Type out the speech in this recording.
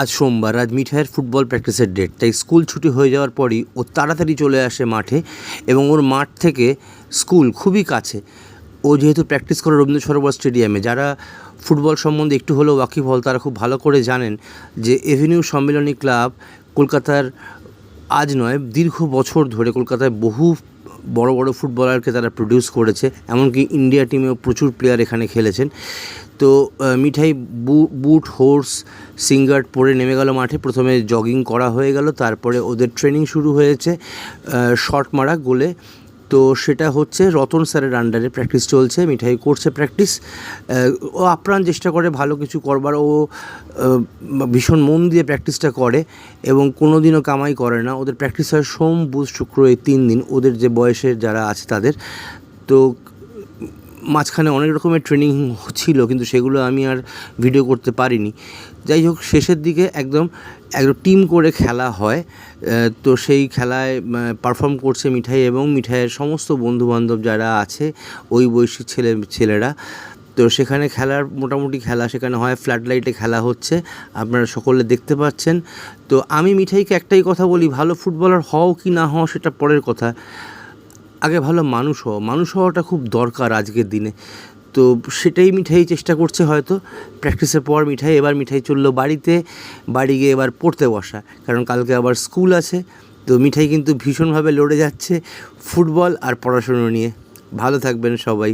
আজ সোমবার, আজ মিঠাইয়ের ফুটবল প্র্যাকটিসের ডেট, তাই স্কুল ছুটি হয়ে যাওয়ার পরই ও তাড়াতাড়ি চলে আসে মাঠে এবং ওর মাঠ থেকে স্কুল খুবই কাছে। ও যেহেতু প্র্যাকটিস করে রবীন্দ্র সরোবর স্টেডিয়ামে, যারা ফুটবল সম্বন্ধে একটু হলেও ওয়াকিবহাল তারা খুব ভালো করে জানেন যে এভিনিউ সম্মিলনী ক্লাব কলকাতার আজ নয় দীর্ঘ বছর ধরে কলকাতায় বহু বড় বড় ফুটবলারকে তারা প্রডিউস করেছে, এমনকি ইন্ডিয়া টিমেও প্রচুর প্লেয়ার এখানে খেলেছেন। তো মিঠাই বুট হোর্স সিঙ্গার্ড পরে নেমে গেল মাঠে। প্রথমে জগিং করা হয়ে গেল, তারপরে ওদের ট্রেনিং শুরু হয়েছে শট মারা গোলে। তো সেটা হচ্ছে রতন স্যারের আন্ডারে প্র্যাকটিস চলছে, মিঠাই করছে প্র্যাকটিস। ও আপ্রাণ চেষ্টা করে ভালো কিছু করবার, ও ভীষণ মন দিয়ে প্র্যাকটিসটা করে এবং কোনো দিনও কামাই করে না। ওদের প্র্যাকটিস হয় সোম বুধ শুক্র, এই 3 দিন ওদের যে বয়সের যারা আছে তাদের। তো মাঝখানে অনেক রকমের ট্রেনিং ছিল, কিন্তু সেগুলো আমি আর ভিডিও করতে পারিনি। যাই হোক, শেষের দিকে একদম টিম করে খেলা হয়। তো সেই খেলায় পারফর্ম করছে মিঠাই এবং মিঠাইয়ের সমস্ত বন্ধুবান্ধব যারা আছে ওই বয়সী ছেলেরা। তো সেখানে মোটামুটি খেলা সেখানে হয়, ফ্ল্যাট লাইটে খেলা হচ্ছে, আপনারা সকলে দেখতে পাচ্ছেন। তো আমি মিঠাইকে একটাই কথা বলি, ভালো ফুটবলার হও কি না হও সেটা পরের কথা, আগে ভালো মানুষ হওয়াটা খুব দরকার আজকের দিনে। তো সেটাই মিঠাই চেষ্টা করছে হয়তো। প্র্যাকটিসের পর মিঠাই চললো বাড়ি গিয়ে এবার পড়তে বসা, কারণ কালকে আবার স্কুল আছে। তো মিঠাই কিন্তু ভীষণভাবে লড়ে যাচ্ছে ফুটবল আর পড়াশুনো নিয়ে। ভালো থাকবেন সবাই।